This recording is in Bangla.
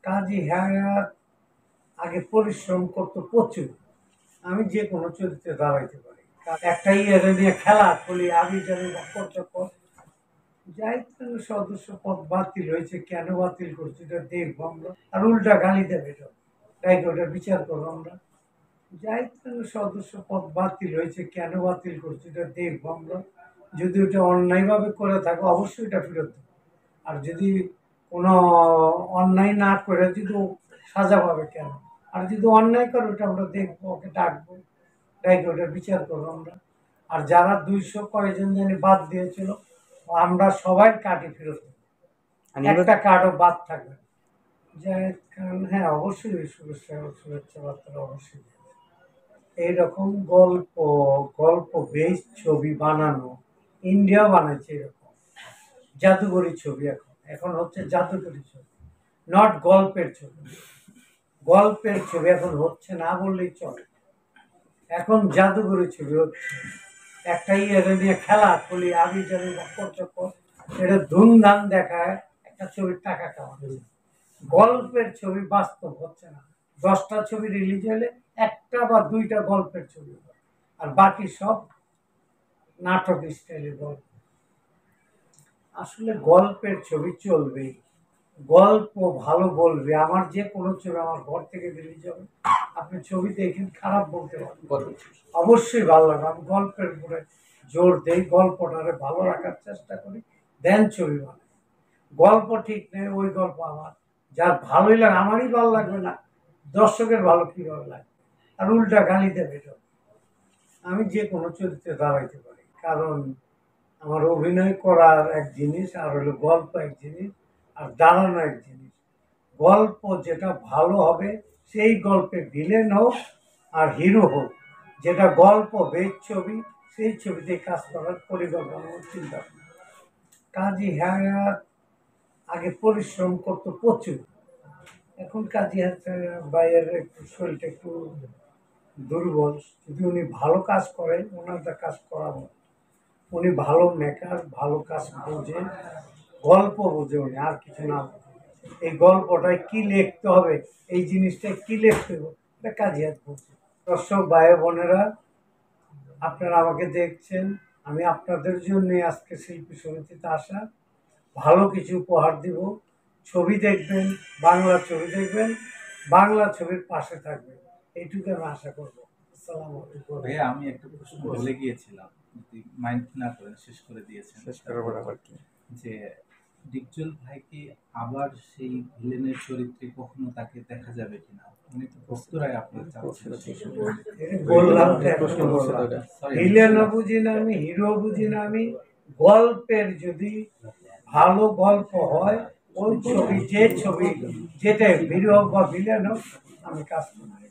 কাজী হায়াত আগে পরিশ্রম করতো প্রচুর। আমি যে কোনো চরিত্রে দাঁড়াইতে পারি। একটা ইয়ে নিয়ে খেলা খুলি, আমি জানি দায়িত্ব সদস্য পদ বাতিল হয়েছে, কেন বাতিল করছে এটা দেখবো আমরা, আর উল্টা গালি দেবে এটা, তাই ওটা বিচার করবো আমরা। দায়িত্ব সদস্য পদ বাতিল হয়েছে, কেন বাতিল করছে এটা দেখবো আমরা। যদি ওটা অন্যায়ভাবে করে থাকে অবশ্যই এটা ফেরত দেবো, আর যদি কোনো অন্যায় না করে যদি সাজা পাবে কেন, আর যদি অন্যায় করে ওটা আমরা দেখবো, ওকে ডাকবো, ডাইকে ওটা বিচার করবো আমরা। আর যারা 200 কয়েকজন জানি বাদ দিয়েছিল, আমরা সবাই কার্ডই ফেরত দেবো, একটা কার্ডও বাদ থাকবে। জায়েদ খান, হ্যাঁ অবশ্যই শুভেচ্ছা বার্তা অবশ্যই। এইরকম গল্প গল্প বেশ ছবি বানানো, ইন্ডিয়া বানাইছে এরকম জাদুঘরি ছবি। এখন হচ্ছে জাদুঘরি ছবি, নট গল্পের ছবি। গল্পের ছবি এখন হচ্ছে না বললেই চলে, এখন জাদুঘরি ছবি হচ্ছে। একটা ইয়ে নিয়ে খেলা খুলি, আমি জানি চক্কর, এটা ধুমধাম দেখায়, একটা ছবির টাকা কামানো। গল্পের ছবি বাস্তব হচ্ছে না। 10টা ছবি রিলিজ হলে 1টা বা 2টা গল্পের ছবি, আর বাকি সব নাটক স্টাইলের গল্প। আসলে গল্পের ছবি চলবেই, গল্প ভালো বলবে। আমার যে কোনো ছবি আমার ঘর থেকে রিলিজ হবে, আপনি ছবি দেখেন, খারাপ বলতে পারবেন, অবশ্যই ভালো লাগে। আমি গল্পের উপরে জোর দেই, গল্পটারে ভালো রাখার চেষ্টা করি, দেন ছবি বানাই। গল্প ঠিক নেই, ওই গল্প আমার যার ভালোই লাগে, আমারই ভালো লাগবে না, দর্শকের ভালো কীভাবে লাগবে, আর উল্টা গালি দেবে এটা। আমি যে কোনো চরিত্রে দাঁড়াইতে পারি, কারণ আমার অভিনয় করার এক জিনিস, আর হলো গল্প এক জিনিস, আর দাঁড়ানো এক জিনিস। গল্প যেটা ভালো হবে সেই গল্পে ভিলেন হোক আর হিরো হোক, যেটা গল্প বেশ ছবি সেই ছবিতে কাজ করার পরিকল্পনা চিন্তা। কাজী হায়াত আগে পরিশ্রম করতো প্রচুর, এখন কাজী হায়াত ভাইয়ের একটু শরীরটা একটু দুর্বল। যদি উনি ভালো কাজ করেন, ওনার কাজ করাবো। উনি ভালো মেকার, ভালো কাজ বোঝে, গল্প বোঝে উনি, আর কিছু না। এই গল্পটায় কি লিখতে হবে, এই জিনিসটায় কি লিখতে হবে, এটা কাজী হায়াত বোঝে। দর্শক ভাই বোনেরা, আপনারা আমাকে দেখছেন, আমি আপনাদের জন্য আজকে শিল্পী সমিতিতে আসা। ভালো কিছু উপহার দিব, ছবি দেখবেন, বাংলা ছবি দেখবেন, বাংলা ছবির পাশে থাকবেন, এইটুকু আমি আশা করবো। আসসালামু আলাইকুম। ভাইয়া, আমি একটা প্রশ্ন ভুলে গিয়েছিলাম, যদি মাইন্ড না করেন, শেষ করে দিয়েছেন। শেষ করার আবার কি যে ডিপজল ভাইকে আবার সেই ভিলেনের চরিত্রে কখনো তাকে দেখা যাবে কিনা, উনি তো ভক্তরাই আপনার বললাম, ভিলেনও বুঝি না আমি, হিরো বুঝি না আমি। গল্পের যদি ভালো গল্প হয়, ওই ছবি যে ছবি যেটা হিরো হোক বা ভিলেন হোক, আমি কাজ করি।